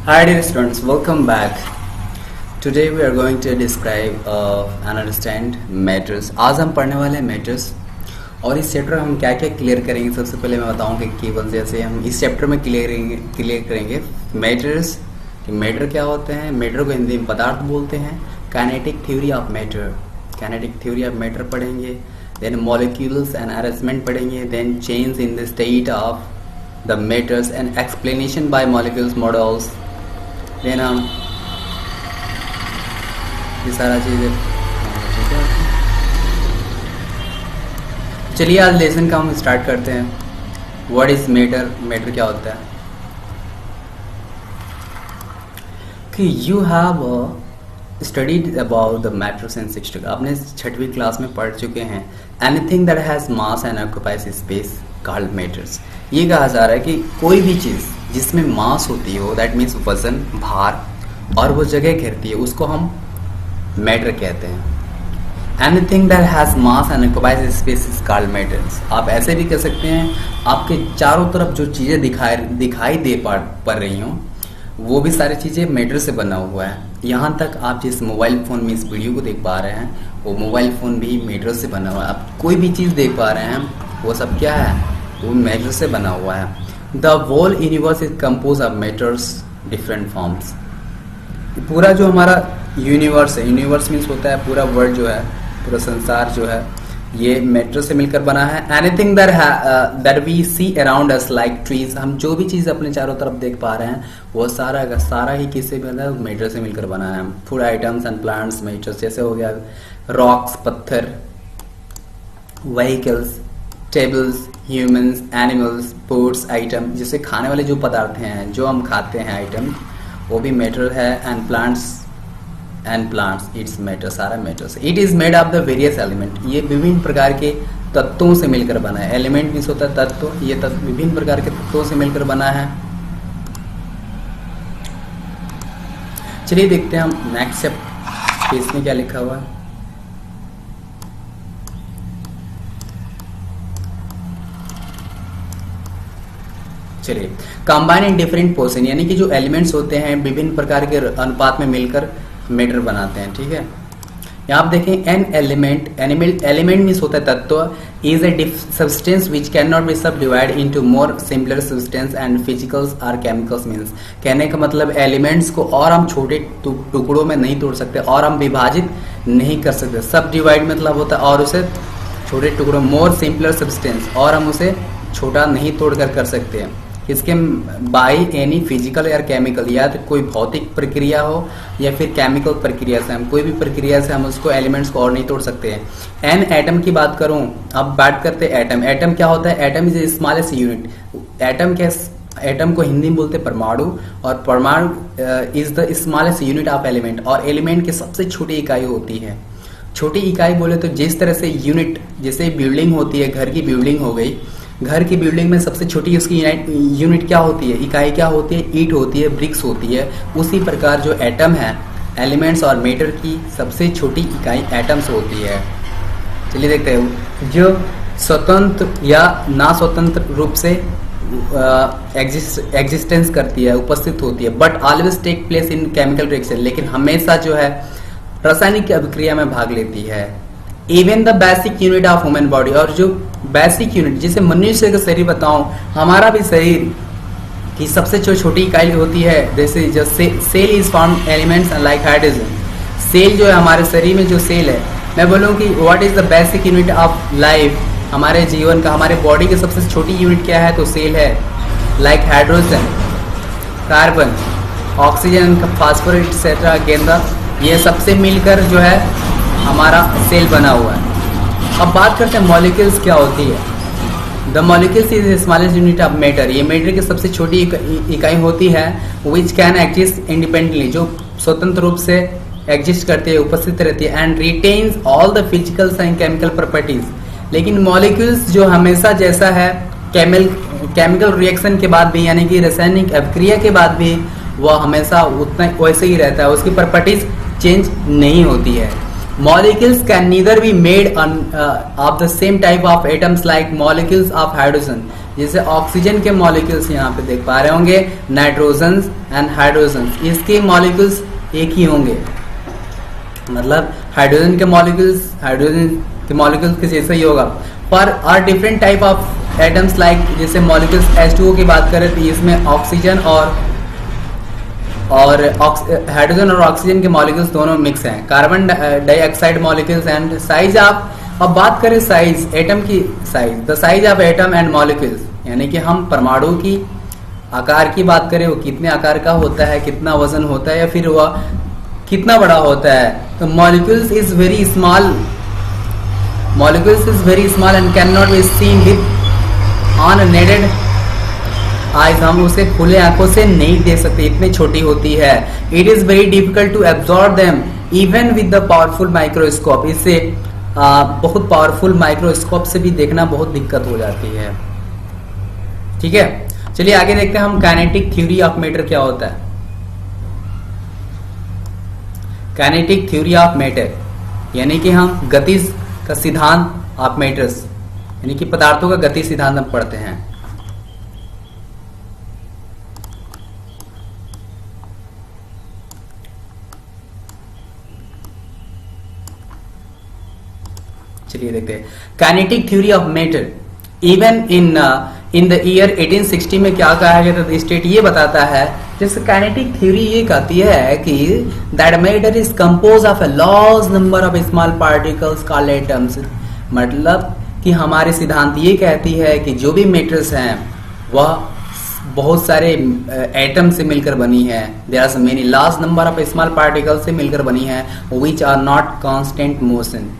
Hi dear students, welcome back. Today we are going to describe and understand matters. आज हम पढ़ने वाले हैं matters और इस चैप्टर में हम क्या क्या क्लियर करेंगे। सबसे पहले मैं बताऊंगा कि केवल जैसे हम इस चैप्टर में क्लियर करेंगे मैटर्स कि मैटर क्या होते हैं। मैटर को हिंदी में पदार्थ बोलते हैं। Kinetic theory of matter, kinetic theory of matter पढ़ेंगे। देन मॉलिक्यूल्स एंड अरेंजमेंट पढ़ेंगे। Then change in the state of the matters and explanation by molecules models. Then हम ये सारा चीज़ें चलिए आज लेसन का हम स्टार्ट करते हैं। व्हाट इज मैटर, मैटर क्या होता है कि you have studied about the matters in 6th, आपने 6वीं क्लास में पढ़ चुके हैं। Anything that has mass and occupies space called matters. ये कहा जा रहा है कि कोई भी चीज़ जिसमें मास होती हो, दैट मीन्स वजन, भार, और वो जगह घेरती है, उसको हम मैटर कहते हैं। Anything that has mass and occupies space is called matters. आप ऐसे भी कह सकते हैं आपके चारों तरफ जो चीज़ें दिखाई दे पड़ रही हों वो भी सारी चीज़ें मैटर से बना हुआ है। यहाँ तक आप जिस मोबाइल फ़ोन में इस वीडियो को देख पा रहे हैं वो मोबाइल फ़ोन भी मैटर से बना हुआ है। आप कोई भी चीज़ देख पा रहे हैं वो सब क्या है, वो मैटर से बना हुआ है। The whole universe is compose of matters different forms. पूरा जो हमारा यूनिवर्स है, यूनिवर्स मीन्स होता है पूरा वर्ल्ड जो है, पूरा संसार जो है, ये मैटर से मिलकर बना है। Anything that we see around us like trees, हम जो भी चीज़ अपने चारों तरफ देख पा रहे हैं वो सारा का सारा ही किससे बना है, मैटर से मिलकर बना है। Food items and plants matters, जैसे हो गया रॉक्स, पत्थर, vehicles, tables, humans, animals, foods item, जैसे खाने वाले जो पदार्थ हैं जो हम खाते हैं आइटम, वो भी मैटर है। एंड प्लांट्स इट्स मैटर, सारा matters. It is made of the various element, ये विभिन्न प्रकार के तत्वों से मिलकर बना है। एलिमेंट मीन्स होता है तत्व, ये तत्व विभिन्न प्रकार के तत्वों से मिलकर बना है। चलिए देखते हैं हम नेक्स्ट पेज में क्या लिखा हुआ है। चलिए, कंबाइन इन डिफरेंट पोर्शन, यानी कि जो एलिमेंट्स होते हैं विभिन्न प्रकार के अनुपात में मिलकर मैटर बनाते हैं। ठीक है, यहाँ आप देखें एन एलिमेंट मीन्स होता है तत्व, is a substance which can not be sub divide into more simpler substance and physicals और केमिकल्स। मीन्स कहने का मतलब एलिमेंट्स को और हम छोटे टुकड़ों में नहीं तोड़ सकते और हम विभाजित नहीं कर सकते। सब डिवाइड मतलब होता है और उसे छोटे टुकड़ों, मोर सिंपलर सब्सटेंस, और हम उसे छोटा नहीं तोड़कर कर सकते हैं। इसके बाई एनी फिजिकल या केमिकल, या तो कोई भौतिक प्रक्रिया हो या फिर केमिकल प्रक्रिया से, हम कोई भी प्रक्रिया से हम उसको एलिमेंट्स को और नहीं तोड़ सकते हैं। एन एटम की बात करूं, अब बात करते हैं एटम। एटम क्या होता है? Atom is a smallest unit. Atom को हिंदी में बोलते हैं परमाणु, और परमाणु is the smallest unit of element, और एलिमेंट की सबसे छोटी इकाई होती है। छोटी इकाई बोले तो जिस तरह से यूनिट, जैसे बिल्डिंग होती है, घर की बिल्डिंग हो गई, घर की बिल्डिंग में सबसे छोटी उसकी यूनिट क्या होती है, इकाई क्या होती है? ईंट होती है, ब्रिक्स होती है। उसी प्रकार जो एटम है, एलिमेंट्स और मैटर की सबसे छोटी इकाई एटम्स होती है। चलिए देखते हैं, जो स्वतंत्र या ना स्वतंत्र रूप से एग्जिस्टेंस करती है, उपस्थित होती है, but always take place in chemical reaction, लेकिन हमेशा जो है रासायनिक अभिक्रिया में भाग लेती है। Even the basic unit of human body, और जो बेसिक यूनिट जिसे मनुष्य का शरीर बताऊं, हमारा भी शरीर की सबसे छोटी इकाई होती है। जैसे जो cell is form elements like hydrogen. Cell जो है हमारे शरीर में जो सेल है, मैं बोलूँ कि what is the basic unit of life, हमारे जीवन का, हमारे बॉडी की सबसे छोटी यूनिट क्या है? तो सेल है। Like hydrogen, carbon, oxygen, phosphorus etcetera, गेंदा, ये सबसे मिलकर जो है हमारा सेल बना हुआ है। अब बात करते हैं मॉलिक्यूल्स क्या होती है। The molecules is smallest unit of matter, ये मैटर की सबसे छोटी इकाई होती है। विच कैन एग्जिस्ट इंडिपेंडेंटली, जो स्वतंत्र रूप से एग्जिस्ट करती है, उपस्थित रहती है। And retains all the physicals and chemical properties, लेकिन मॉलिक्यूल्स जो हमेशा जैसा है केमिकल रिएक्शन के बाद भी, यानी कि रासायनिक अभिक्रिया के बाद भी वह हमेशा उतना वैसे ही रहता है, उसकी प्रॉपर्टीज चेंज नहीं होती है। Molecules can neither be made of the same type of atoms like molecules of hydrogen, जैसे ऑक्सीजन के मॉलिक्यूल्स यहाँ पे देख पा रहे होंगे, नाइट्रोजन एंड हाइड्रोजन, इसके मॉलिक्यूल्स एक ही होंगे, मतलब हाइड्रोजन के मॉलिक्यूल्स के जैसा ही होगा। पर are different type of atoms like, जैसे मॉलिक्यूल्स H2O की बात करें तो इसमें ऑक्सीजन और हाइड्रोजन और ऑक्सीजन के मॉलिक्यूल्स दोनों मिक्स हैं, carbon dioxide molecules and size. आप अब बात करें साइज, एटम की size, the size of atom and molecules, यानी कि हम परमाणु की आकार की बात करें, वो कितने आकार का होता है, कितना वजन होता है, या फिर वह कितना बड़ा होता है। तो molecules is very small and can not be seen with unaided eyes, हम उसे खुले आंखों से नहीं देख सकते, इतनी छोटी होती है। It is very difficult to absorb them even with the powerful microscope, इससे बहुत पावरफुल माइक्रोस्कोप से भी देखना बहुत दिक्कत हो जाती है। ठीक है, चलिए आगे देखते हैं हम काइनेटिक थ्योरी ऑफ मैटर क्या होता है। काइनेटिक थ्योरी ऑफ मैटर यानी कि हम गति का सिद्धांत ऑफ मैटर्स, यानी कि पदार्थों का गति सिद्धांत हम पढ़ते हैं। चलिए देखते हैं kinetic theory of matter. Even in the year 1860 में क्या कहा गया था, स्टेट ये बताता है, जैसे काइनेटिक थ्योरी ये कहती है कि that matter is compose of a large number of small particles called atoms, मतलब कि हमारे सिद्धांत ये कहती है कि जो भी मैटर्स हैं वह बहुत सारे एटम से मिलकर बनी है। There are many large number of small particles से मिलकर बनी है, which are not constant motion,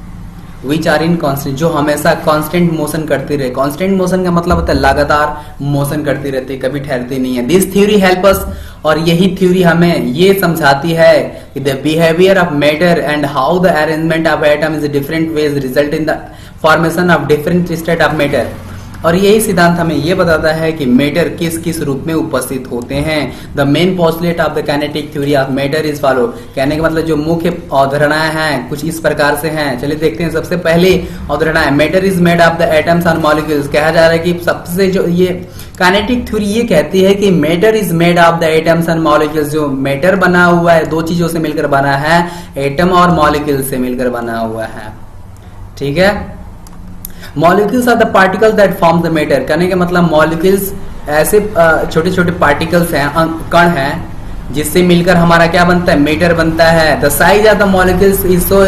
which are in constant, जो हमेशा कांस्टेंट मोशन करती रहे। कांस्टेंट मोशन का मतलब होता है लगातार मोशन करती रहती है, कभी ठहरती नहीं है। दिस थ्योरी हेल्प अस, और यही थ्योरी हमें ये समझाती है कि the behaviour of matter and how the arrangement of atom is different ways result in the formation of different state of matter. और यही सिद्धांत हमें ये बताता है कि मैटर किस किस रूप में उपस्थित होते हैं। The main postulate of the kinetic theory of matter is follow, कहने का मतलब जो मुख्य अवधारणाएं हैं कुछ इस प्रकार से हैं। चलिए देखते हैं। सबसे पहले अवधारणा है matter is made of the atoms and molecules. कहा जा रहा है कि सबसे जो ये काइनेटिक थ्योरी ये कहती है कि matter is made of the atoms and molecules, जो मैटर बना हुआ है दो चीजों से मिलकर बना है, एटम और मॉलिक्यूल से मिलकर बना हुआ है। ठीक है, molecules are the particles that form the matter, कहने का मतलब मॉलिक्यूल्स ऐसे छोटे छोटे पार्टिकल्स हैं, कण हैं, जिससे मिलकर हमारा क्या बनता है, मैटर बनता है। The size of the molecules is so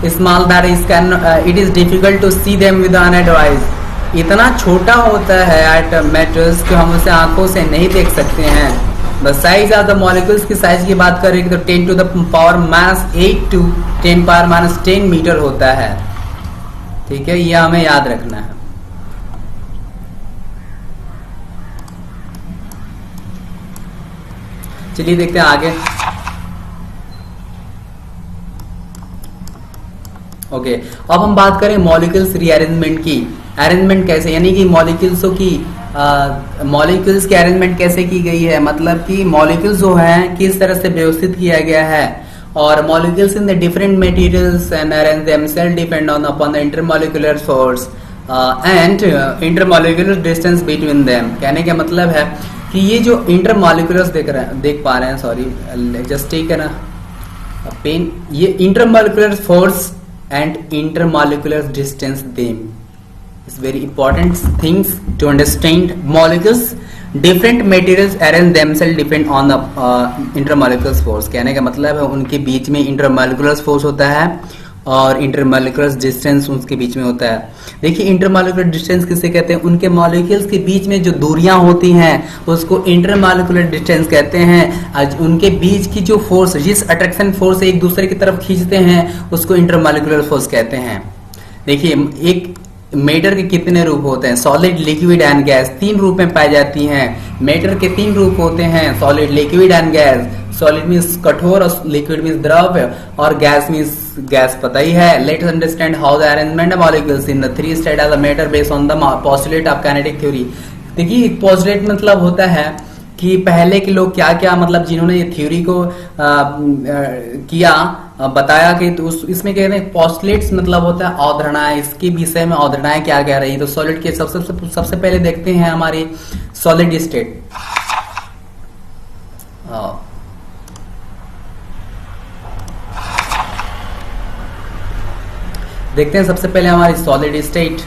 small that it is difficult to see them with unaided eyes. इतना छोटा होता है एटम मैटर्स कि हम उसे आंखों से नहीं देख सकते हैं। The size of the molecules की साइज की बात करें तो 10 to the power -8 to 10 power -10 metre होता है। ठीक है, यह हमें याद रखना है। चलिए देखते हैं आगे। ओके, अब हम बात करें मॉलिक्यूल्स रीअरेंजमेंट की। अरेंजमेंट कैसे, यानी कि मॉलिक्यूल्स की अरेंजमेंट कैसे की गई है, मतलब कि मॉलिक्यूल्स जो हैं किस तरह से व्यवस्थित किया गया है। और molecules in the different materials and arrange themselves depend on upon the intermolecular force and intermolecular distance between them। कहने का मतलब है कि ये जो intermoleculars देख पा रहे हैं, सॉरी जस्ट टेक है ना पेन, ये intermolecular force and intermolecular distance them is very important things to understand molecules। Different materials arrange themselves depend on the intermolecular force. कहने का मतलब है उनके बीच में इंटरमॉलिक्यूलर फोर्स होता है और इंटरमॉलिक्यूलर डिस्टेंस उसके बीच में होता है। देखिए इंटरमॉलिक्यूलर डिस्टेंस किसे कहते हैं, उनके मॉलिक्यूल्स के बीच में जो दूरियां होती हैं उसको इंटरमॉलिक्यूलर डिस्टेंस कहते हैं। आज उनके बीच की जो फोर्स, जिस अट्रैक्शन फोर्स एक दूसरे की तरफ खींचते हैं उसको इंटरमॉलिक्यूलर फोर्स कहते हैं। देखिए एक मैटर के कितने रूप होते हैं, सॉलिड, लिक्विड एंड गैस, 3 रूप में पाई जाती हैं। मैटर के 3 रूप होते हैं, solid, liquid and gas. Solid means कठोर और लिक्विड मीन्स द्रव और गैस मीन्स गैस, पता ही है। Let's understand how the arrangement of molecules in the 3 state of the matter based on the postulate of kinetic theory. देखिए postulate मतलब होता है कि पहले के लोग क्या क्या मतलब जिन्होंने ये थ्योरी को बताया कि तो इसमें कह रहे हैं पोस्टुलेट्स मतलब होता है अवधारणाएं, इसके विषय में अवधारणाएं क्या कह रही है। तो सॉलिड के सबसे पहले देखते हैं हमारी सॉलिड स्टेट। देखते हैं सबसे पहले हमारी सॉलिड स्टेट।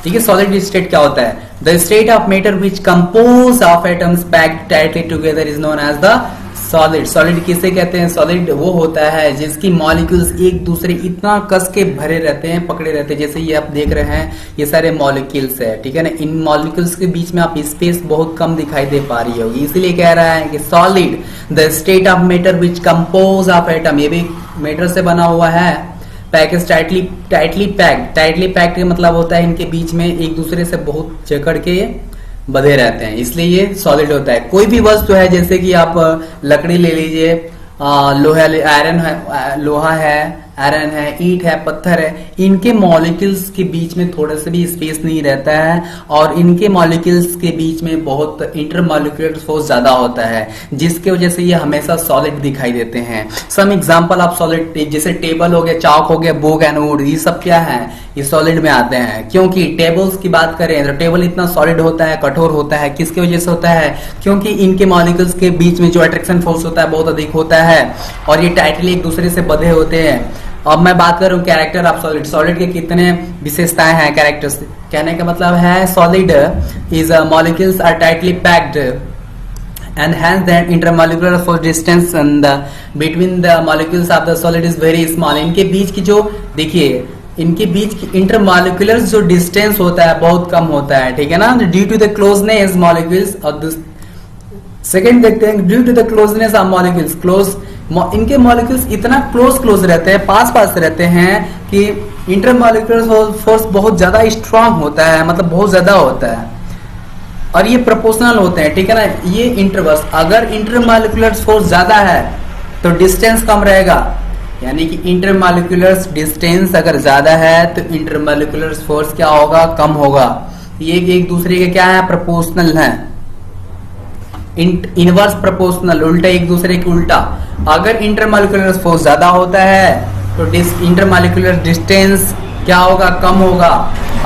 ठीक है, सॉलिड स्टेट क्या होता है? The state of matter which compose of atoms packed tightly together is known as the solid. Solid किसे कहते हैं? सॉलिड वो होता है जिसकी मॉलिक्यूल्स एक दूसरे इतना कस के भरे रहते हैं, पकड़े रहते हैं। जैसे ये आप देख रहे हैं, ये सारे मॉलिक्यूल्स है, ठीक है ना। इन मॉलिक्यूल्स के बीच में आप स्पेस बहुत कम दिखाई दे पा रही होगी, इसीलिए कह रहा है कि solid the state of matter which compose of atom, ये भी मैटर से बना हुआ है। पैकेज टाइटली पैक्ड का मतलब होता है इनके बीच में एक दूसरे से बहुत जकड़ के बंधे रहते हैं, इसलिए ये सॉलिड होता है। कोई भी वस्तु है, जैसे कि आप लकड़ी ले लीजिए, लोहा है, आयरन है, ईंट है, पत्थर है, इनके मॉलिक्यूल्स के बीच में थोड़ा सा भी स्पेस नहीं रहता है और इनके मॉलिक्यूल्स के बीच में बहुत इंटरमॉलिक्यूलर फोर्स ज्यादा होता है, जिसके वजह से ये हमेशा सॉलिड दिखाई देते हैं। सम एग्जांपल ऑफ सॉलिड, जैसे टेबल हो गया, चाक हो गया, बुक एंड वुड, ये सब क्या है? ये सॉलिड में आते हैं। क्योंकि टेबल्स की बात करें तो टेबल इतना सॉलिड होता है, कठोर होता है, किसकी वजह से होता है? क्योंकि इनके मॉलिक्यूल्स के बीच में जो अट्रैक्शन फोर्स होता है बहुत अधिक होता है और ये टाइटली एक दूसरे से बंधे होते हैं। अब मैं बात करूं कैरेक्टर ऑफ सॉलिड। सॉलिड के कितने विशेषताएं हैं? कैरेक्टर्स कहने का मतलब है solid is molecules are tightly packed and hence that intermolecular force distance and between the molecules of the solid is very small। इनके बीच की जो देखिए, इनके बीच की इंटरमॉलिक्यूलर जो डिस्टेंस होता है बहुत कम होता है, ठीक है ना। Due to the closeness molecules और सेकेंड देखते हैं, due to the closeness of molecules, इनके मॉलिक्यूल्स इतना क्लोज रहते हैं, पास रहते हैं कि इंटरमॉलिक्यूलर फोर्स बहुत ज्यादा स्ट्रांग होता है, मतलब बहुत ज्यादा होता है और ये प्रोपोर्शनल होते हैं, ठीक है ना। ये इंटरवर्स, अगर इंटरमॉलिक्यूलर फोर्स ज्यादा है तो डिस्टेंस कम रहेगा, यानी कि इंटरमॉलिक्यूलर डिस्टेंस अगर ज्यादा है तो इंटरमॉलिक्यूलर फोर्स क्या होगा? कम होगा। ये एक दूसरे के क्या है? प्रोपोर्शनल है, इनवर्स प्रोपोर्शनल, उल्टा एक दूसरे के उल्टा। अगर इंटरमॉलिक्यूलर फोर्स ज्यादा होता है तो इंटरमॉलिक्यूलर डिस्टेंस क्या होगा? कम होगा।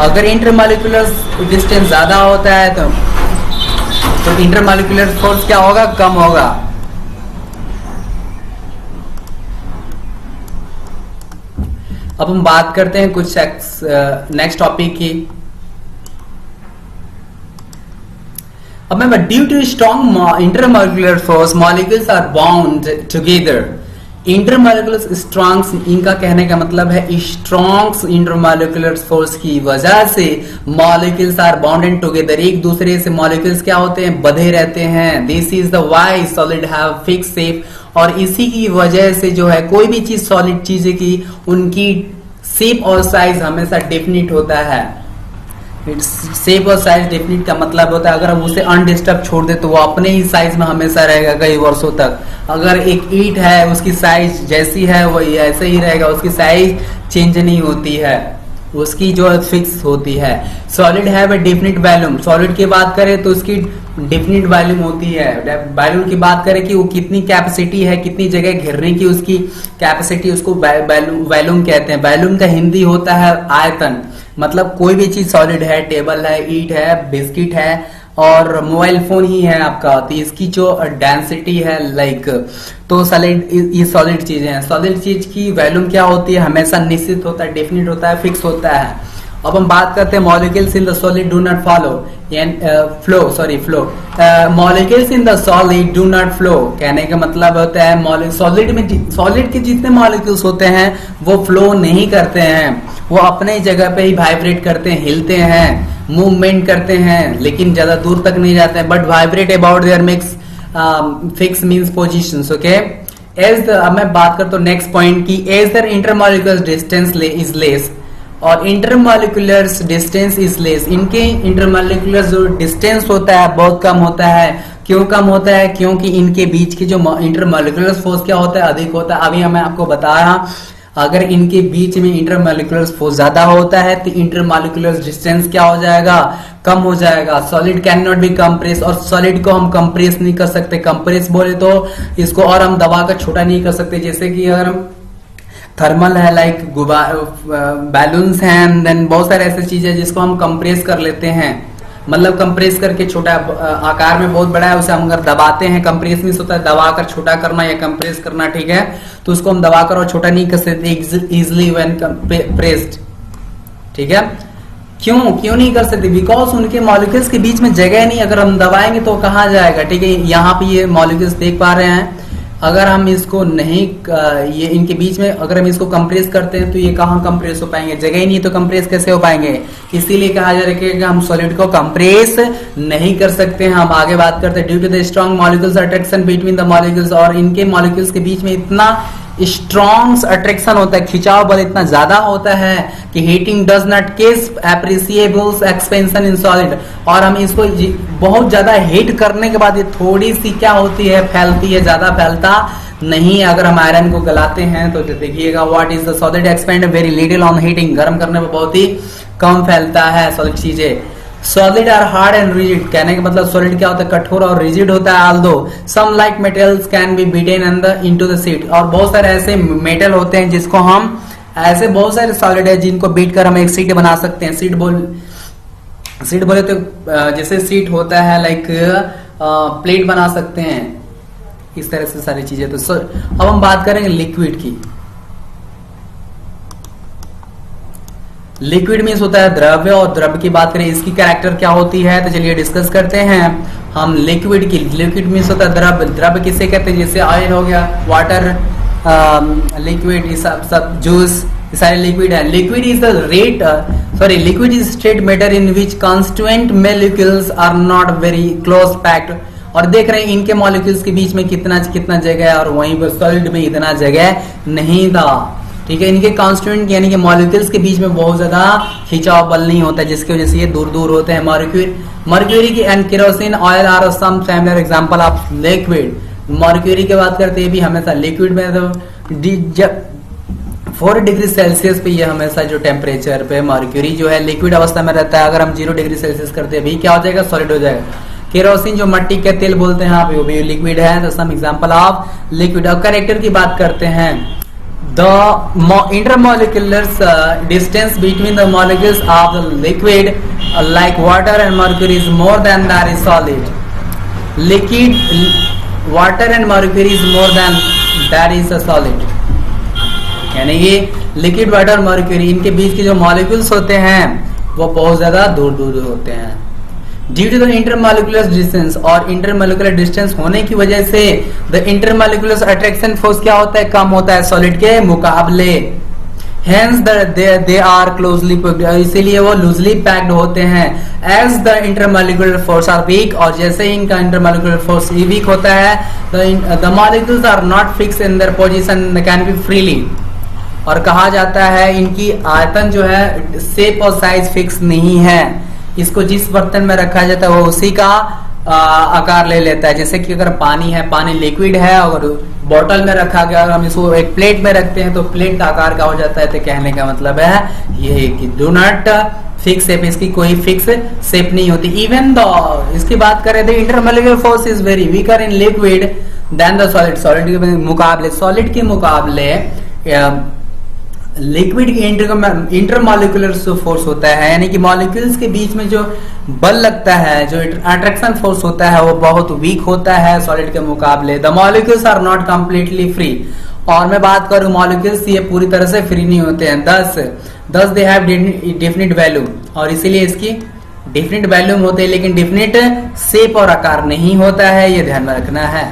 अगर इंटरमॉलिक्यूलर डिस्टेंस ज्यादा होता है तो इंटरमॉलिक्यूलर फोर्स क्या होगा? कम होगा। अब हम बात करते हैं कुछ नेक्स्ट टॉपिक की। अब मैं due to strong intermolecular force molecules are bound together. Intermolecular strongs, इनका कहने का मतलब है स्ट्रॉन्ग्स इंटरमॉलिक्यूलर फोर्स की वजह से मॉलिक्यूल्स आर बाउंडेड टुगेदर, एक दूसरे से मॉलिक्यूल्स क्या होते हैं? बंधे रहते हैं। This is the why solid have fix shape, और इसी की वजह से जो है कोई भी चीज सॉलिड चीजें की उनकी शेप और साइज हमेशा डेफिनिट होता है। शेप और साइज डेफिनिट का मतलब होता है अगर हम उसे अनडिस्टर्ब छोड़ दे तो वो अपने ही साइज में हमेशा रहेगा कई वर्षों तक। अगर एक ईंट है उसकी साइज जैसी है वही ऐसे ही रहेगा, उसकी साइज चेंज नहीं होती है, उसकी जो फिक्स होती है। Solid have a definite volume, solid की बात करें तो उसकी डेफिनिट वॉल्यूम होती है। वॉल्यूम की बात करें कि वो कितनी कैपेसिटी है, कितनी जगह घेरने की उसकी कैपेसिटी, उसको वॉल्यूम कहते हैं। वॉल्यूम का हिंदी होता है आयतन। मतलब कोई भी चीज सॉलिड है, टेबल है, ईंट है, बिस्किट है और मोबाइल फोन ही है आपका, तो इसकी जो डेंसिटी है तो सॉलिड, ये सॉलिड चीजें हैं। सॉलिड चीज की वॉल्यूम क्या होती है? हमेशा निश्चित होता है, डेफिनिट होता है, फिक्स होता है। अब हम बात करते हैं molecules in the solid do not flow. Molecules in the solid do not flow कहने का मतलब होता है सॉलिड के जितने मॉलिक्यूल्स होते हैं वो फ्लो नहीं करते हैं, वो अपने जगह पे ही वाइब्रेट करते हैं, हिलते हैं, मूवमेंट करते हैं, लेकिन ज्यादा दूर तक नहीं जाते हैं, but vibrate about their mix fix means positions. Okay, अब मैं बात करता हूँ नेक्स्ट पॉइंट की, as the intermolecular distance is less और इंटरमॉलिक्यूलर डिस्टेंस इज लेस। इनके इंटरमॉलिक्यूलर जो डिस्टेंस होता है बहुत कम होता है। क्यों कम होता है? क्योंकि इनके बीच की जो इंटरमॉलिक्यूलर फोर्स क्या होता है? अधिक होता है। अभी मैं आपको बता रहा अगर इनके बीच में इंटरमॉलिक्यूलर फोर्स ज्यादा होता है तो इंटरमॉलिक्यूलर डिस्टेंस क्या हो जाएगा, कम हो जाएगा। Solid can not B compress, और सॉलिड को हम कंप्रेस नहीं कर सकते। कंप्रेस बोले तो इसको और हम दबा कर छोटा नहीं कर सकते। जैसे कि अगर हम थर्मल है, लाइक बैलून्स हैं, देन बहुत सारे ऐसे चीजें जिसको हम कंप्रेस कर लेते हैं, मतलब कंप्रेस करके छोटा आकार में बहुत बड़ा है उसे हम अगर दबाते हैं, कंप्रेस मींस होता है दबाकर छोटा करना या कंप्रेस करना, ठीक है। तो उसको हम दबाकर और छोटा नहीं कर सकते इजिली व्हेन प्रेस्ड, ठीक है। क्यों नहीं कर सकते? बिकॉज उनके मॉलिक्यूल्स के बीच में जगह नहीं, अगर हम दबाएंगे तो कहाँ जाएगा, ठीक है। यहाँ पे ये मॉलिक्यूल्स देख पा रहे हैं, अगर हम इसको नहीं ये इनके बीच में अगर हम इसको कंप्रेस करते हैं तो ये कहाँ कंप्रेस हो पाएंगे, जगह ही नहीं तो कंप्रेस कैसे हो पाएंगे। इसीलिए कहा जा रहा है कि हम सॉलिड को कंप्रेस नहीं कर सकते हैं। हम आगे बात करते हैं due to the strong molecules attraction between the molecules, और इनके मॉलिक्यूल्स के बीच में इतना स्ट्रॉन्ग अट्रैक्शन होता है, खिंचाव बल इतना ज्यादा होता है कि heating does not case appreciable expansion in solid, और हम इसको बहुत ज्यादा हीट करने के बाद ये थोड़ी सी क्या होती है, फैलती है, ज्यादा फैलता नहीं। अगर हम आयरन को गलाते हैं तो देखिएगा what is the solid expand very little on heating, गर्म करने पर बहुत ही कम फैलता है सॉलिड चीजें। Solid are hard and rigid, कहने का मतलब सॉलिड क्या होता है, कठोर और रिजिड होता है। Although some like metals can be beaten into the sheet, और बहुत सारे ऐसे मेटल होते हैं जिसको हम ऐसे बहुत सारे सॉलिड है जिनको बीट कर हम एक सीट बना सकते हैं। सीट बोले तो जैसे सीट होता है लाइक प्लेट बना सकते हैं, इस तरह से सारी चीजें। तो अब हम बात करेंगे लिक्विड की। लिक्विड मीन्स होता है द्रव्य, और द्रव्य की बात करें इसकी कैरेक्टर क्या होती है तो चलिए डिस्कस करते हैं हम लिक्विड की। लिक्विड मीन्स होता है द्रव्य। द्रव्य किसे कहते हैं, जैसे ऑयल हो गया, वाटर, लिक्विड, सब जूस, सारे लिक्विड है। Liquid is the liquid is state matter in which constituent molecules are not very close packed, और देख रहे हैं इनके मॉलिक्यूल्स के बीच में कितना जगह है, और वहीं पर सॉलिड में इतना जगह नहीं था, ठीक है। इनके कॉन्स्टिट्यूएंट यानी कि मॉलिक्यूल्स के बीच में बहुत ज्यादा खिंचाव बल नहीं होता, जिसकी वजह से ये दूर दूर होते हैं। मर्क्यूरी की and kerosene oil are some similar example of liquid. Mercury की बात करते हैं भी हमेशा लिक्विड में तो 4 डिग्री सेल्सियस पे ये हमेशा जो टेम्परेचर पे मर्क्यूरी जो है लिक्विड अवस्था में रहता है। अगर हम 0 डिग्री सेल्सियस करते हैं भी क्या हो जाएगा, सॉलिड हो जाएगा। केरोसिन जो मट्टी का तेल बोलते हैं आप, वो भी लिक्विड है, तो सम एग्जांपल ऑफ लिक्विड। और कैरेक्टर की बात करते हैं, the intermolecular distance between the molecules of the liquid like water and mercury is more than that is solid. Liquid, water and mercury is more than that is a solid. यानी ये liquid, water और mercury इनके बीच के जो molecules होते हैं वो बहुत ज्यादा दूर दूर होते हैं। Due to the intermolecular distance, और इंटरमॉलिक्यूलर डिस्टेंस होने की वजह से द इंटरमॉलिक्यूलर अट्रैक्शन फोर्स क्या होता है, कम होता है सॉलिड के मुकाबले। Hence they are closely packed, इसीलिए वो लूजली पैक्ड होते हैं। As the intermolecular force are weak, और जैसे ही इनका इंटरमॉलिक्यूलर फोर्स वीक होता है the molecules are not fix in their position can be freely, और कहा जाता है इनकी आयतन जो है शेप और साइज फिक्स नहीं है। इसको जिस बर्तन में रखा जाता है वो उसी का आकार ले लेता है। जैसे कि अगर पानी है, पानी लिक्विड है, और बोतल में रखा गया, अगर हम इसको एक प्लेट में रखते हैं तो प्लेट का आकार क्या हो जाता है। तो कहने का मतलब है ये कि डू नॉट फिक्स शेप, इसकी कोई फिक्स शेप नहीं होती। इवन दो इसकी बात करें तो intermolecular force is very weaker in liquid than the solid. Solid के मुकाबले लिक्विड इंटरमॉलिक्यूलर फोर्स होता है, यानी कि मॉलिक्यूल्स के बीच में जो बल लगता है, जो अट्रैक्शन फोर्स होता है वो बहुत वीक होता है सॉलिड के मुकाबले। The molecules are not completely free, और मैं बात करूं मॉलिक्यूल्स ये पूरी तरह से फ्री नहीं होते हैं। दस दे हैव डेफिनिट वैल्यू, और इसीलिए इसकी डेफिनिट वैल्यू होते हैं, लेकिन डेफिनिट शेप और आकार नहीं होता है, ये ध्यान में रखना है।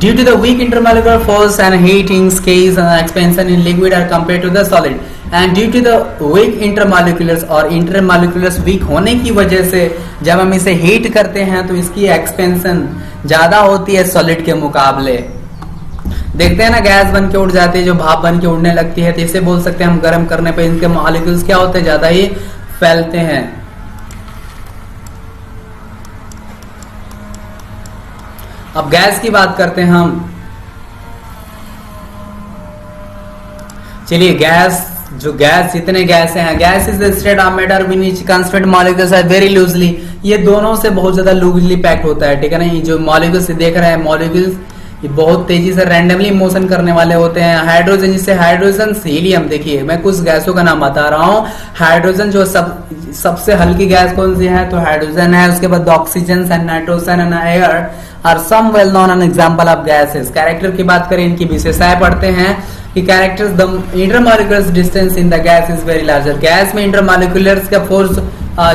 Due to the weak intermolecular force and heating, case and expansion in liquid are compared to the solid, and due to the weak intermoleculars और intermoleculars weak होने की वजह से जब हम इसे हीट करते हैं तो इसकी एक्सपेंशन ज्यादा होती है सॉलिड के मुकाबले। देखते हैं ना, गैस बन के उड़ जाती है, जो भाप बन के उड़ने लगती है, तो इसे बोल सकते हैं हम गर्म करने पर इनके मॉलिक्यूल्स क्या होते हैं, ज्यादा ही फैलते हैं। अब गैस की बात करते हैं हम। चलिए गैस, जो गैस, जितने गैस हैं, gas is the state of matter which constitute molecules are very loosely, ये दोनों से बहुत ज्यादा लूजली पैक्ड होता है, ठीक है ना। ये जो मॉलिक्यूल्स देख रहे हैं, मॉलिक्यूल्स ये बहुत तेजी से रैंडमली मोशन करने वाले होते हैं। हाइड्रोजन, जिससे हाइड्रोजन, हीलियम, देखिए मैं कुछ गैसों का नाम बता रहा हूँ। हाइड्रोजन जो सबसे हल्की गैस कौन सी है, तो हाइड्रोजन है। उसके बाद oxygen and nitrogen and air are some well known an example of gases. Character की बात करें, इनकी विशेषताएं पढ़ते हैं कि characters, the intermolecular distance in the gas is very larger. Gas में इंटरमॉलिक्यूलर्स का फोर्स,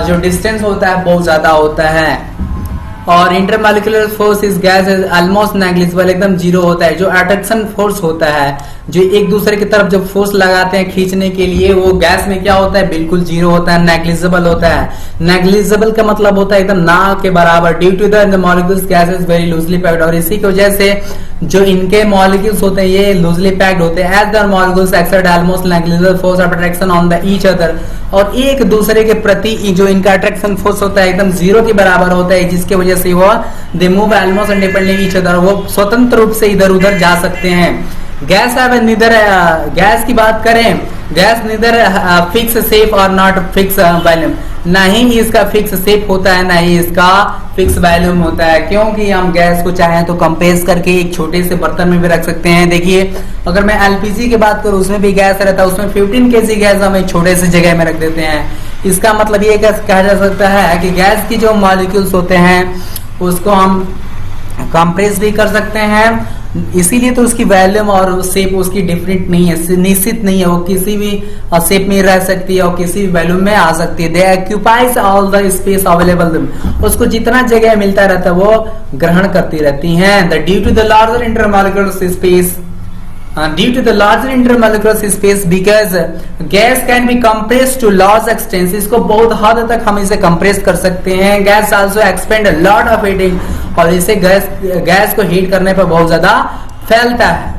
जो डिस्टेंस होता है, बहुत ज्यादा होता है। और इंटरमॉलिक्यूलर फोर्स इस गैस इज ऑलमोस्ट नेग्लिजिबल, एकदम जीरो होता है। जो अट्रैक्शन फोर्स होता है, जो एक दूसरे की तरफ जब फोर्स लगाते हैं खींचने के लिए, वो गैस में क्या होता है, बिल्कुल जीरो होता है, नेग्लिजिबल होता है। नेग्लिजिबल का मतलब होता है एकदम ना के बराबर। Due to the molecules gas is very loosely packed, और इसी की वजह से जो इनके मॉलिक्यूल्स होते हैं ये लूजली पैक्ड होते हैं। As the molecules exert almost negligible force of attraction on the each other, और एक दूसरे के प्रति जो इनका अट्रैक्शन फोर्स होता है एकदम जीरो के बराबर होता है, जिसकी वजह से वो they move almost independently each other, वो स्वतंत्र रूप से इधर उधर जा सकते हैं। गैस है निदर, गैस की बात करें, गैस निदर फिक्स शेप और नॉट फिक्स वॉल्यूम, ना ही इसका फिक्स शेप होता है, ना ही इसका फिक्स वॉल्यूम होता है। क्योंकि हम गैस को चाहें तो कंप्रेस करके एक छोटे से बर्तन में भी रख सकते हैं। देखिए अगर मैं एलपीजी की बात करूं, उसमें भी गैस रहता है, उसमें 15 kg गैस हम एक छोटे से जगह में रख देते हैं। इसका मतलब ये कहा जा सकता है कि गैस की जो मॉलिक्यूल्स होते हैं उसको हम कंप्रेस भी कर सकते हैं, इसीलिए तो उसकी वॉल्यूम और शेप उसकी डिफरेंट नहीं है, निश्चित नहीं है। वो किसी भी शेप में रह सकती है और किसी भी वॉल्यूम में आ सकती है। They occupies all the space available, उसको जितना जगह मिलता रहता है वो ग्रहण करती रहती हैं। The due to the larger intermolecular space, due to the larger intermolecular space, because gas can be compressed to large extent, इसको बहुत हद तक हम इसे कंप्रेस कर सकते हैं। Gas also expend a lot of heating, और इसे गैस को हीट करने पर बहुत ज्यादा फैलता है।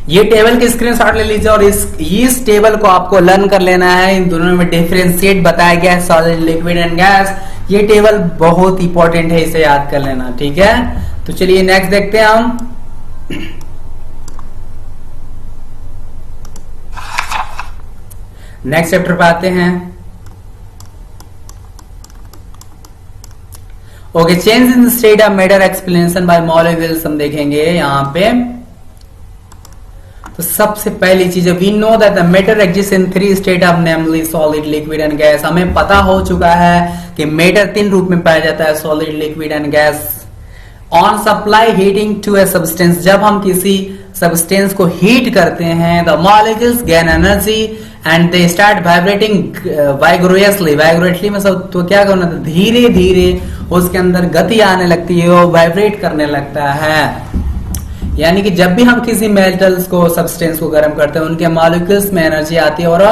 ये टेबल की स्क्रीनशॉट ले लीजिए और इस टेबल को आपको लर्न कर लेना है। इन दोनों में डिफरेंशिएट बताया गया है, सॉलिड, लिक्विड एंड गैस। ये टेबल बहुत इंपॉर्टेंट है, इसे याद कर लेना, ठीक है। तो चलिए नेक्स्ट देखते हैं हम। नेक्स्ट चैप्टर पे आते हैं। Okay, change in state of matter explanation by molecules हम देखेंगे यहां पे। तो सबसे पहली चीज, we know that the matter exist in 3 state of namely solid, liquid and gas. हमें पता हो चुका है कि मैटर 3 रूप में पाया जाता है, solid, liquid and gas. On supply heating to a substance, जब हम किसी सब्सटेंस को हीट करते हैं, the molecules gain energy and they start vibrating vigorously. वाइग्रेटली में सब तो क्या करना, धीरे धीरे उसके अंदर गति आने लगती है, वो वाइब्रेट करने लगता है। यानी कि जब भी हम किसी मेटल्स को, सब्सटेंस को गर्म करते हैं, उनके मॉलिक्यूल्स में एनर्जी आती है और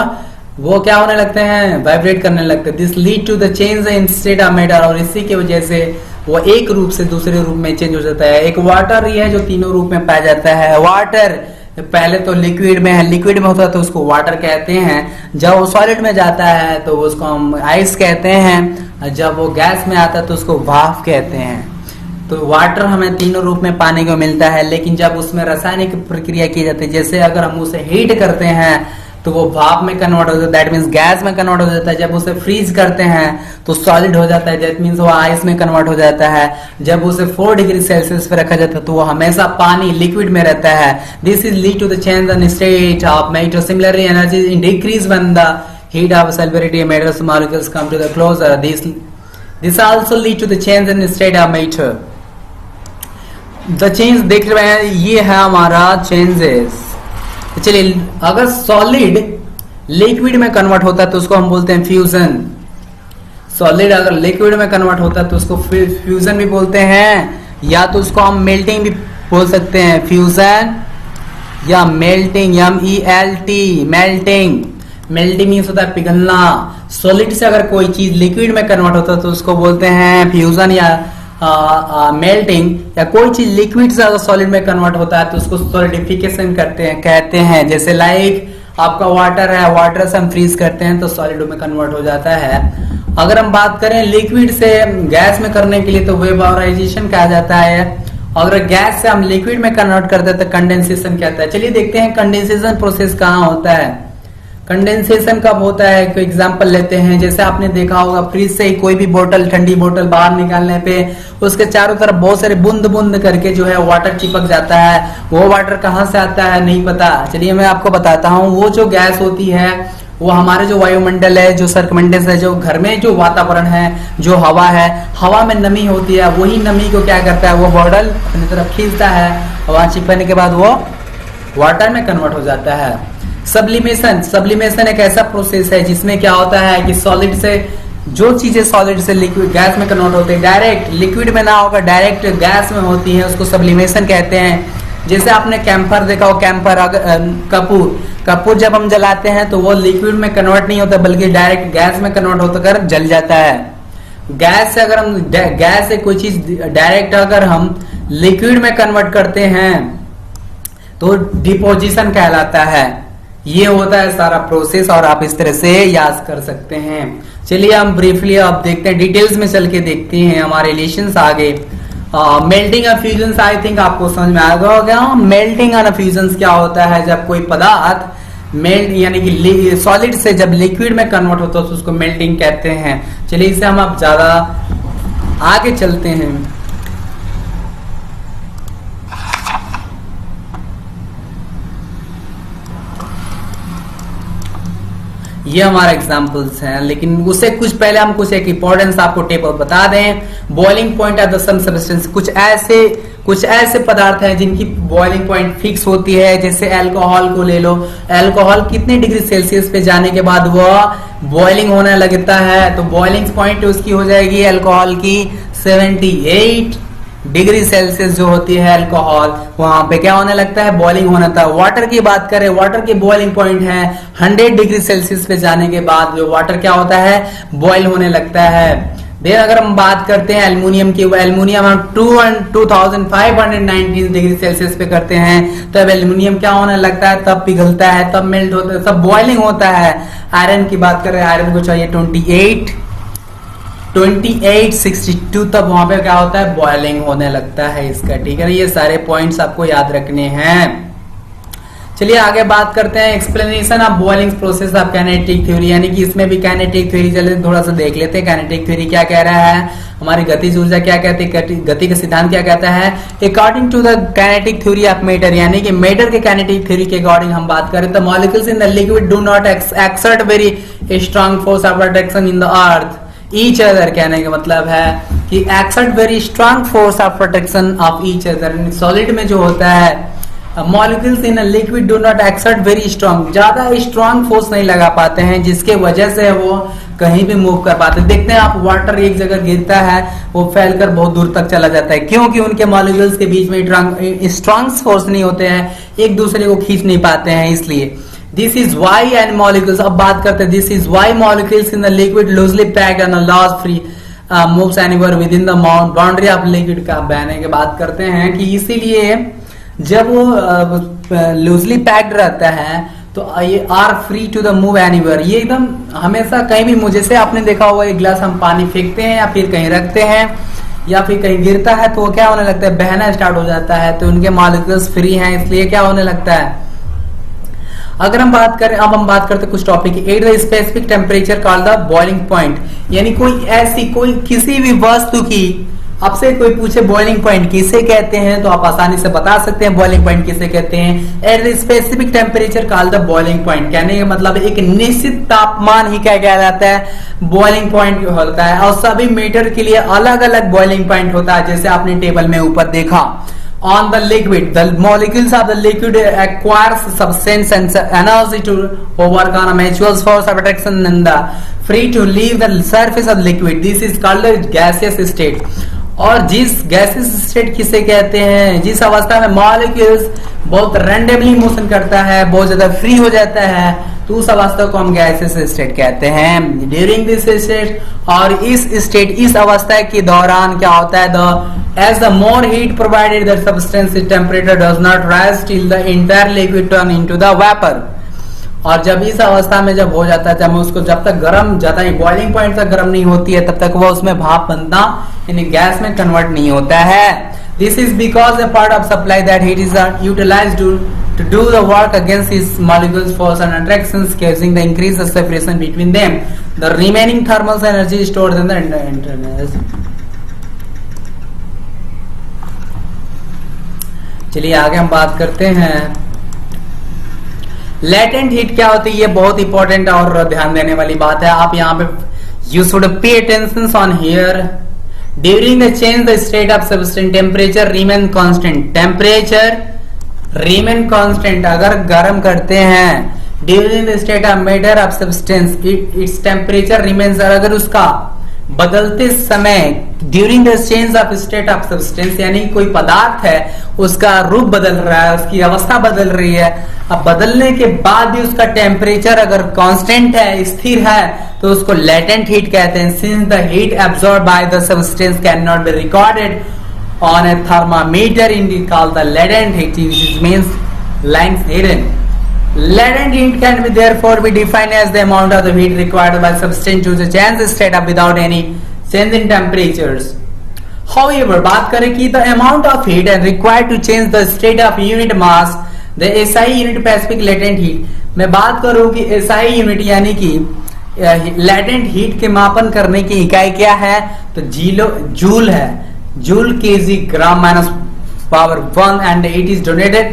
वो क्या होने लगते हैं, वाइब्रेट करने लगते हैं। This lead to the change in state of matter, और इसी की वजह से वो एक रूप से दूसरे रूप में चेंज हो जाता है। एक वाटर ही है जो तीनों रूप में पाया जाता है। वाटर पहले तो लिक्विड में है, लिक्विड में होता है तो उसको वाटर कहते हैं। जब वो सॉलिड में जाता है तो उसको हम आइस कहते हैं। जब वो गैस में आता है तो उसको भाप कहते हैं। तो वाटर हमें तीनों रूप में पाने को मिलता है, लेकिन जब उसमें रासायनिक प्रक्रिया की जाती है, जैसे अगर हम उसे हीट करते हैं तो वो भाप में कन्वर्ट हो जाता है, दैट मीन्स गैस में कन्वर्ट हो जाता है। जब उसे फ्रीज करते हैं तो सॉलिड हो जाता है, दैट मीन्स वो आइस में कन्वर्ट हो जाता है। जब उसे 4 डिग्री सेल्सियस पे रखा जाता है तो वो हमेशा पानी, लिक्विड में रहता है। This is lead to the change in state of matter. Similarly energy decrease when the heat of solubility matters molecules come to the closer. This also lead to the change in state of matter. The change देख रहे हैं, ये है हमारा changes। चलिए, अगर solid liquid में convert होता है तो उसको हम बोलते हैं फ्यूजन। सॉलिड अगर लिक्विड में कन्वर्ट होता है तो उसको फ्यूजन भी बोलते हैं, या तो उसको हम मेल्टिंग भी बोल सकते हैं। फ्यूजन या melting, MELT, melting. Melting means होता है पिघलना। सॉलिड से अगर कोई चीज लिक्विड में कन्वर्ट होता है तो उसको बोलते हैं फ्यूजन या मेल्टिंग। या कोई चीज लिक्विड से अगर सॉलिड में कन्वर्ट होता है तो उसको सॉलिडिफिकेशन कहते हैं। जैसे लाइक आपका वाटर है, वाटर से हम फ्रीज करते हैं तो सॉलिड में कन्वर्ट हो जाता है। अगर हम बात करें लिक्विड से गैस में करने के लिए तो वेपोराइजेशन कहा जाता है। अगर गैस से हम लिक्विड में कन्वर्ट करते हैं तो कंडेंसेशन कहता है। चलिए देखते हैं कंडेंसेशन प्रोसेस कहाँ होता है। कंडेंसेशन कब होता है, कोई एग्जांपल लेते हैं। जैसे आपने देखा होगा फ्रिज से कोई भी बोतल, ठंडी बोतल बाहर निकालने पे उसके चारों तरफ बहुत सारे बूंद बूंद करके जो है वाटर चिपक जाता है। वो वाटर कहाँ से आता है नहीं पता। चलिए मैं आपको बताता हूँ। वो जो गैस होती है वो हमारे जो वायुमंडल है, जो सर्कमंडल है, जो घर में जो वातावरण है, जो हवा है, हवा में नमी होती है, वही नमी को क्या करता है वो बॉटल अपनी तरफ खींचता है और वहां चिपकने के बाद वो वाटर में कन्वर्ट हो जाता है। सब्लिमेशन एक ऐसा प्रोसेस है जिसमें क्या होता है कि सॉलिड से जो चीजें सॉलिड से लिक्विड गैस में कन्वर्ट होते हैं, डायरेक्ट लिक्विड में ना होकर डायरेक्ट गैस में होती है, उसको सब्लिमेशन कहते हैं। जैसे आपने कैंपर देखा हो, कैंपर कपूर जब हम जलाते हैं तो वो लिक्विड में कन्वर्ट नहीं होता बल्कि डायरेक्ट गैस में कन्वर्ट होकर जल जाता है। गैस से अगर हम गैस से कोई चीज डायरेक्ट अगर हम लिक्विड में कन्वर्ट करते हैं तो डिपोजिशन कहलाता है। ये होता है सारा प्रोसेस और आप इस तरह से याद कर सकते हैं। चलिए हम ब्रीफली अब देखते हैं, डिटेल्स में चल के देखते हैं हमारे रिलेशंस आगे। Melting and fusion I think आपको समझ में आ गया। मेल्टिंग एंड फ्यूजन क्या होता है, जब कोई पदार्थ मेल्ट यानी कि सॉलिड से जब लिक्विड में कन्वर्ट होता है तो उसको मेल्टिंग कहते हैं। चलिए इसे हम अब ज्यादा आगे चलते हैं। ये हमारा एग्जांपल्स हैं, लेकिन उससे कुछ पहले हम कुछ एक इंपॉर्टेंस आपको टेबल बता दें। Boiling point at the some substance, कुछ ऐसे पदार्थ हैं जिनकी बॉइलिंग पॉइंट फिक्स होती है। जैसे अल्कोहल को ले लो, अल्कोहल कितने डिग्री सेल्सियस पे जाने के बाद वह बॉइलिंग होने लगता है, तो बॉइलिंग पॉइंट उसकी हो जाएगी अल्कोहल की 78 डिग्री सेल्सियस जो होती है अल्कोहल, वहां पे क्या होने लगता है बॉइलिंग होना था। वाटर की बात करें, वाटर की बॉइलिंग पॉइंट है 100 डिग्री सेल्सियस पे जाने के बाद जो वाटर क्या होता है बॉइल होने लगता है। देन अगर हम बात करते हैं एल्युमिनियम की, एल्युमिनियम हम 2519 डिग्री सेल्सियस पे करते हैं तब एल्युमिनियम क्या होने लगता है, तब पिघलता है, तब मेल्ट होता है, तब बॉइलिंग होता है। आयरन की बात करें, आयरन को चाहिए 2862, तब वहां पे क्या होता है बॉइलिंग होने लगता है इसका। ठीक है, ये सारे पॉइंट्स आपको याद रखने हैं। चलिए आगे बात करते हैं explanation of boiling process of kinetic theory, यानी कि इसमें भी काइनेटिक थ्योरी चलिए थोड़ा सा देख लेते हैं। काइनेटिक थ्योरी क्या कह रहा है, हमारी गतिज ऊर्जा क्या कहती है, गति का सिद्धांत क्या कहता है। According to the kinetic theory of matter, यानी कि मैटर के काइनेटिक थ्योरी के अकॉर्डिंग हम बात करें तो molecules in the liquid do not exert very strong force of attraction in the earth each other. कहने का मतलब है कि exert very strong force of protection of each other. Solid में जो होता है molecules in liquid do not exert very strong, ज्यादा स्ट्रॉन्ग फोर्स नहीं लगा पाते हैं जिसके वजह से वो कहीं भी मूव कर पाते हैं। देखते हैं आप वाटर एक जगह गिरता है वो फैलकर बहुत दूर तक चला जाता है, क्योंकि उनके मॉलिक्यूल्स के बीच में स्ट्रॉन्ग फोर्स नहीं होते हैं, एक दूसरे को खींच नहीं पाते हैं, इसलिए this is why and molecules. अब बात करते हैं this is why molecules in the liquid loosely packed and loss free moves anywhere within the boundary of liquid का बहने की बात करते हैं कि इसीलिए जब वो लूजली पैक्ड रहता है तो ये are free to the move anywhere, ये एकदम हमेशा कहीं भी मुझे से आपने देखा होगा एक गिलास हम पानी फेंकते हैं या फिर कहीं रखते हैं या फिर कहीं गिरता है तो वो क्या होने लगता है बहना स्टार्ट हो जाता है, तो उनके मॉलिक्यूल्स फ्री हैं इसलिए क्या होने लगता है। अगर हम बात करें, अब हम बात करते हैं कुछ topic at the specific temperature called the boiling point, यानी कोई किसी भी वस्तु की आपसे कोई पूछे बॉइलिंग पॉइंट किसे कहते हैं तो आप आसानी से बता सकते हैं बॉइलिंग पॉइंट किसे कहते हैं। At the specific temperature called the boiling point, कहने का मतलब एक निश्चित तापमान ही क्या कहलाता है बॉइलिंग पॉइंट होता है। और सभी मैटर के लिए अलग अलग बॉइलिंग पॉइंट होता है, जैसे आपने टेबल में ऊपर देखा। On the liquid, the molecules of the liquid acquires substance and energy to overcome a mutual force of attraction and the free to leave the surface of liquid. This is called the gaseous state. और जिस gases state किसे कहते हैं, जिस अवस्था में molecules बहुत randomly motion करता है, बहुत ज्यादा फ्री हो जाता है, तो उस अवस्था को हम गैसेस स्टेट कहते हैं। ड्यूरिंग दिस स्टेट, और इस अवस्था के दौरान क्या होता है as the more heat provided the substance its temperature does not rise till the entire liquid turn into the vapor. और जब इस अवस्था में जब हो जाता है, जब तक गर्म ज्यादा बॉइलिंग पॉइंट तक गर्म नहीं होती है, तब तक वो उसमें भाप बनना यानी गैस में कन्वर्ट नहीं होता है। This is because a part of supply that heat is utilized to do the work against these molecules force and attractions, causing the increased separation between them. The remaining thermal energy is stored in the internal. चलिए आगे हम बात करते हैं latent heat क्या होती है। ये बहुत इंपॉर्टेंट और ध्यान देने वाली बात है। आप यहाँ पे you should pay attention on here. During the change the state of substance temperature remain constant. Temperature remain constant अगर गर्म करते हैं during the state of matter of substance its temperature remains. अगर उसका बदलते समय during the change of state of substance यानी कोई पदार्थ है उसका रूप बदल रहा है, उसकी अवस्था बदल रही है, अब बदलने के बाद भी उसका टेम्परेचर अगर कांस्टेंट है, स्थिर है, तो उसको लेटेंट हीट कहते हैं। Since the heat absorb by the substance can not be recorded on A thermometer in called the latent heat which means lines hidden. Latent heat can be therefore be defined as the amount of the heat required by substance to change the state of without any change in temperatures. However, बात करें कि the amount of heat and required to change the state of unit mass, the SI unit specific latent heat. मैं बात करूं कि SI unit यानी कि latent heat के मापन करने की इकाई क्या है, तो जूल है। Joule KG gram minus power 1 and it is donated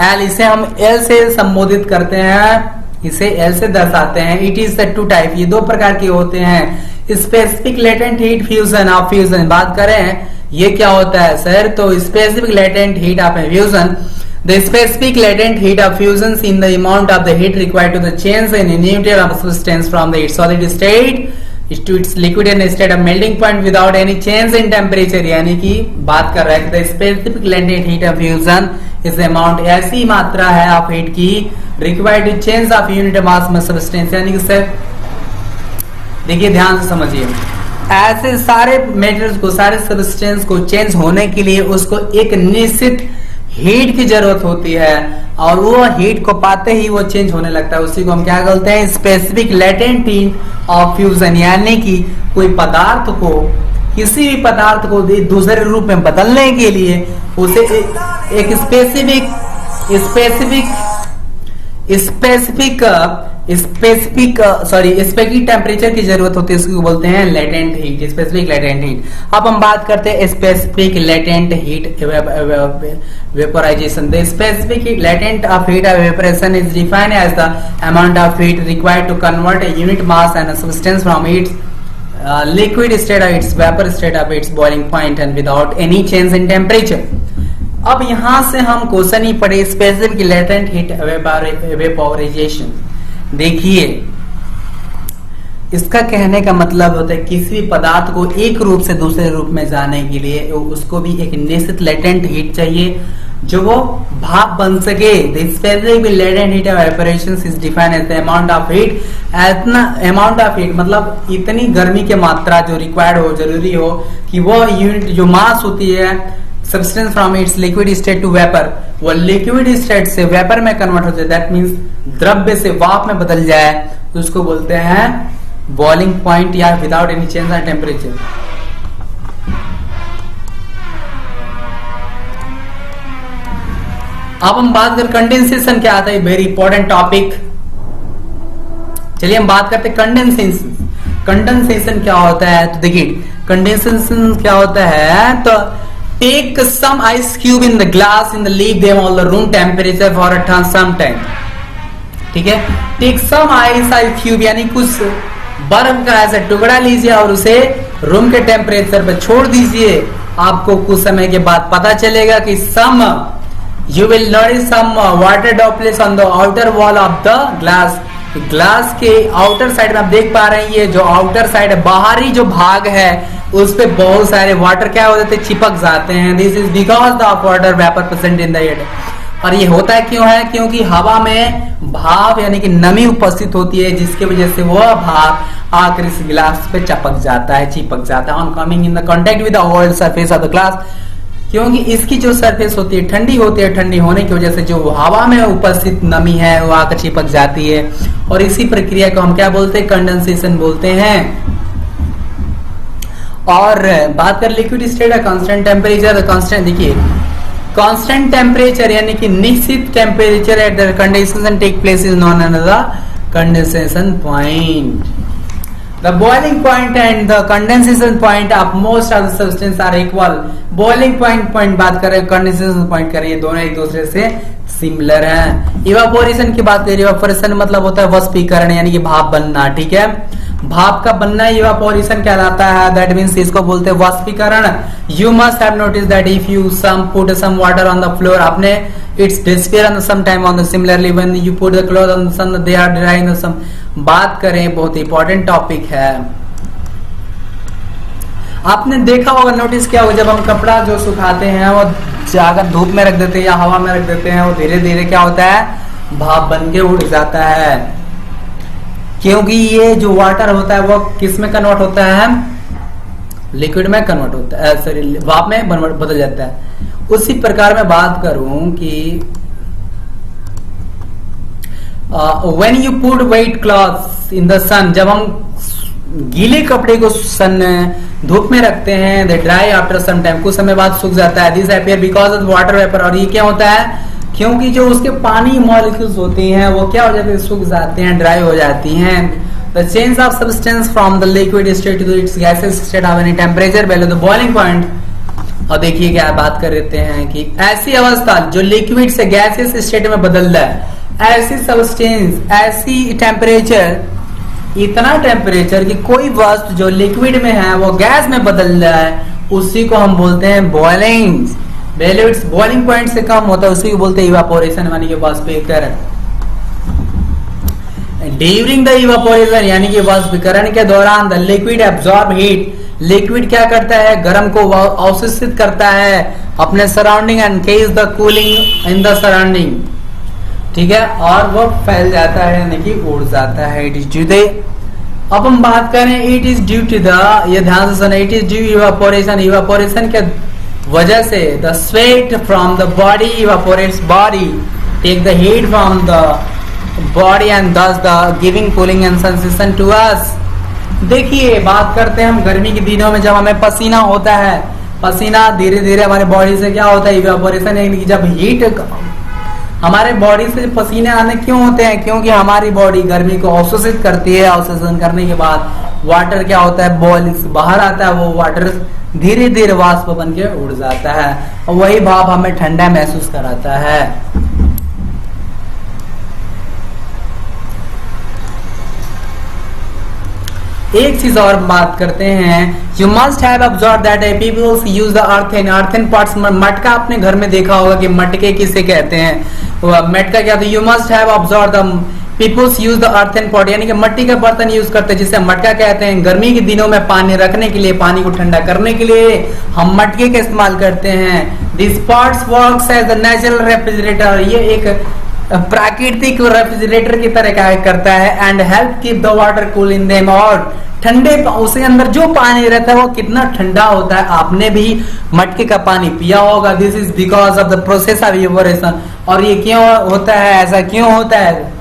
L. इसे हम एल से संबोधित करते हैं, इसे एल से दर्शाते हैं। It is the two type, ये दो प्रकार के होते हैं। Specific latent heat fusion of fusion बात करें ये क्या होता है सर, तो specific latent heat of fusion the specific latent heat of fusion in the amount of the heat required to the change in neutral of substance from the solid state to its liquid and state of melting point without any change in temperature। यानी कि बात कर रहा है कि specific latent heat of fusion इस amount ऐसी मात्रा है ऑफ हीट की required to change of unit mass में सब्सटेंस। यानी कि सर देखिए ध्यान से समझिए, ऐसे सारे मेटल्स को सारे सब्सटेंस को चेंज होने के लिए उसको एक निश्चित हीट की जरूरत होती है और वो हीट को पाते ही वो चेंज होने लगता है। उसी को हम क्या बोलते हैं, specific latent heat of fusion. यानी कि कोई पदार्थ को किसी भी पदार्थ को दूसरे रूप में बदलने के लिए उसे एक स्पेसिफिक टेम्परेचर की जरूरत होती है, उसको बोलते हैं latent heat, specific latent heat. अब हम बात करते हैं specific latent heat vaporisation. The specific latent of heat evaporation is defined as the amount of heat required to convert a unit mass and a substance from its liquid state of its vapor state of its boiling point and without any change in temperature। अब यहां से हम question ही पढ़े specific latent heat vaporisation. देखिए इसका कहने का मतलब होता है किसी भी पदार्थ को एक रूप से दूसरे रूप में जाने के लिए उसको भी एक निश्चित लेटेंट हीट चाहिए जो वो भाप बन सके। The specific latent heat of vaporisation is defined as the amount of heat. इतना अमाउंट ऑफ हीट मतलब इतनी गर्मी की मात्रा जो रिक्वायर्ड हो, जरूरी हो कि वो यूनिट जो मास होती है substance from its liquid state to vapour, वो लिक्विड स्टेट से वेपर में कन्वर्ट हो जाए, दैट मींस द्रव्य से वाप में बदल जाए, तो उसको बोलते हैं बॉइलिंग पॉइंट या without any change in temperature. अब हम बात कर कंडेंसेशन क्या आता है, वेरी इंपॉर्टेंट टॉपिक। चलिए हम बात करते हैं कंडेंसेशन। कंडेंसेशन क्या होता है, तो देखिए कंडेंसेशन क्या होता है, तो take some ice cube in the glass and leave them on the room temperature for a some time। ठीक है, take some ice cube यानी कुछ बर्फ का ऐसा टुकड़ा लीजिए और उसे रूम के टेम्परेचर पर छोड़ दीजिए। आपको कुछ समय के बाद पता चलेगा कि some you will notice some water droplets on the outer wall of the glass। Glass के आउटर साइड में आप देख पा रहे हैं, ये जो आउटर साइड है, बाहरी जो भाग है उस पे बहुत सारे वाटर क्या हो जाते हैं, चिपक जाते हैं। This is because the water vapour present in the air. और ये होता है क्यों है, क्योंकि हवा में भाप यानी कि नमी उपस्थित होती है, जिसकी वजह से वो भाप आकर इस ग्लास पे चिपक जाता है। On coming in the contact with the old surface of the glass क्योंकि इसकी जो सरफेस होती है ठंडी होती है, ठंडी होने की वजह से जो हवा में उपस्थित नमी है वो आकर चिपक जाती है, और इसी प्रक्रिया को हम क्या बोलते हैं, कंडेंसेशन बोलते हैं। और बात कर लिक्विड स्टेट है कांस्टेंट टेम्परेचर, कांस्टेंट देखिए कांस्टेंट टेम्परेचर यानी कि निश्चित temperature at the condensation take place is known as the condensation point. The boiling point and the condensation point of most of the substance are equal. Boiling point बात करें, condensation point करें, ये दोनों एक दूसरे से सिमिलर हैं। Evaporation की बात करें, इवापोरेशन मतलब होता है वाष्पीकरण यानी कि भाप बनना, ठीक है। भाप का बनना इवापोरेशन कहलाता है, दैट मीन्स इसको बोलते हैं वाष्पीकरण। You must have notice that if you put some water on the floor, आपने it's disappear on some time on the similarly when you put the cloth on the sun they are dry in the some. बात करें, बहुत important topic है। आपने देखा होगा, notice किया होगा, जब हम कपड़ा जो सुखाते हैं वो अगर धूप में रख देते हैं या हवा में रख देते हैं, वो धीरे धीरे क्या होता है, भाप बन के उड़ जाता है। क्योंकि ये जो वाटर होता है वो किस में कन्वर्ट होता है, लिक्विड में कन्वर्ट होता है, सॉरी भाप में बदल जाता है। उसी प्रकार मैं बात करूं कि when you put wet cloths in the sun, जब हम गीले कपड़े को सन धूप में रखते हैं, they dry after some time, कुछ समय बाद सूख जाता है। This appear because of water vapor, और ये क्या होता है, क्योंकि जो उसके पानी मॉलिक्यूल्स होती हैं वो क्या हो जाते हैं, सूख जाते हैं, ड्राई हो जाती हैं। The change of substance from the liquid state to its gaseous state of any temperature below the boiling point। और देखिए क्या बात कर रहे हैं कि ऐसी अवस्था जो लिक्विड से गैसियस स्टेट में बदल रहा है, ऐसी सब्सटेंस, ऐसी टेम्परेचर, इतना टेम्परेचर कि कोई वस्तु जो लिक्विड में है वो गैस में बदल रहा है, उसी को हम बोलते हैं बॉइलिंग। बॉइलिंग पॉइंट से कम होता है उसी को बोलते हैं इवापोरेशन यानी कि वाष्पीकरण। ड्यूरिंग द इवापोरेशन यानी कि वाष्पीकरण के दौरान the liquid absorb heat, liquid क्या करता है, गर्म को अवशोषित करता है अपने surrounding and causes the cooling in the surrounding, ठीक है, और वो फैल जाता है यानी कि उड़ जाता है। इट इज ड्यू द, अब हम बात करें it is due to the, ये ध्यान से सुना, it is due evaporation, evaporation के वजह से the sweat from the body evaporates, body take the heat from the body and thus the giving cooling and sensation to us. देखिए बात करते हैं हम गर्मी के दिनों में, जब हमें पसीना होता है, पसीना धीरे धीरे हमारे बॉडी से क्या होता है, इवापोरेशन, यानी कि जब हीट हमारे बॉडी से पसीने आने क्यों होते हैं, क्योंकि हमारी बॉडी गर्मी को अवशोषित करती है। अवशोषण करने के बाद वाटर क्या होता है, बॉइल बाहर आता है, वो वाटर धीरे धीरे वाष्प बन के उड़ जाता है, और वही भाप हमें ठंडा महसूस कराता है। एक चीज और बात करते हैं, you must have observe that peoples use the earthen pots. मटका आपने घर में देखा होगा कि मटके किसे कहते हैं, मटका क्या होता है, you must have observe the peoples use the earthen pot, यानी कि मिट्टी का बर्तन यूज करते हैं जिसे मटका कहते हैं। गर्मी के दिनों में पानी रखने के लिए, पानी को ठंडा करने के लिए हम मटके का इस्तेमाल करते हैं। This pots works as the natural refrigerator, ये एक प्राकृतिक रेफ्रिजरेटर की तरह कार्य करता है। And help keep the water cool in them, और ठंडे उसके अंदर जो पानी रहता है वो कितना ठंडा होता है। आपने भी मटके का पानी पिया होगा। This is because of the process of evaporation, और ये क्यों होता है, ऐसा क्यों होता है,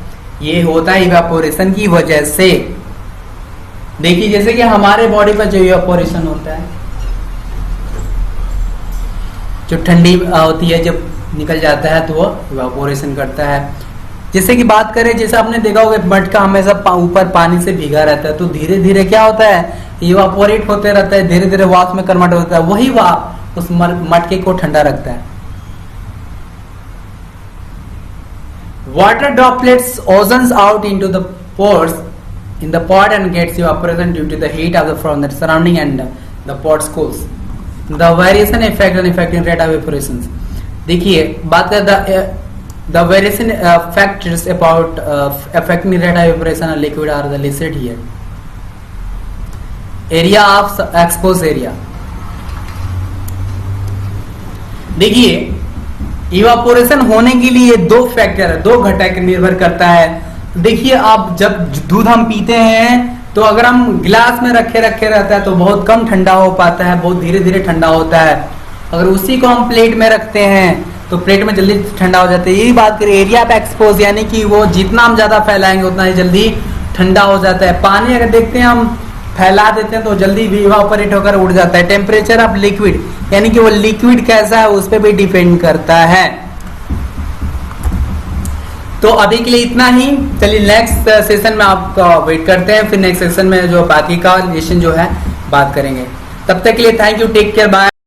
ये होता है इवेपोरेशन की वजह से। देखिए जैसे कि हमारे बॉडी पर जो इवेपोरेशन होता है, जो ठंडी होती है जब निकल जाता है तो वो इवेपोरेशन करता है। जैसे कि बात करें, जैसे आपने देखा होगा मटका हमेशा ऊपर पानी से भीगा रहता है, तो धीरे धीरे क्या होता है, इवेपोरेट होते रहता है, धीरे धीरे वाष्प में कन्वर्ट होता है, वही वाष्प उस मटके को ठंडा रखता है। वाटर ड्रॉपलेट्स ओजन्स out into the pores in the pot and gets evaporation due to the heat of the from the surrounding and the pot cools. The variation effect and effecting rate of evaporation. देखिए बात करें the variation factors about affecting rate of evaporation of liquid are the listed here. Area of exposed area. देखिए evaporation होने के लिए दो factor है, दो घटक निर्भर करता है। देखिए आप जब दूध हम पीते हैं तो अगर हम गिलास में रखे रहता है तो बहुत कम ठंडा हो पाता है, बहुत धीरे धीरे ठंडा होता है। अगर उसी को हम प्लेट में रखते हैं तो प्लेट में जल्दी ठंडा हो जाता है। यही बात करें एरिया ऑफ एक्सपोज, यानी कि वो जितना हम ज्यादा फैलाएंगे उतना ही जल्दी ठंडा हो जाता है। पानी अगर देखते हैं हम फैला देते हैं तो जल्दी इवापोरेट होकर उड़ जाता है। टेम्परेचर ऑफ लिक्विड, यानी कि वो लिक्विड कैसा है उस पर भी डिपेंड करता है। तो अभी के लिए इतना ही, चलिए नेक्स्ट सेशन में आपका वेट करते हैं, फिर नेक्स्ट सेशन में जो बाकी का लेसन जो है बात करेंगे। तब तक के लिए thank you, take care, bye.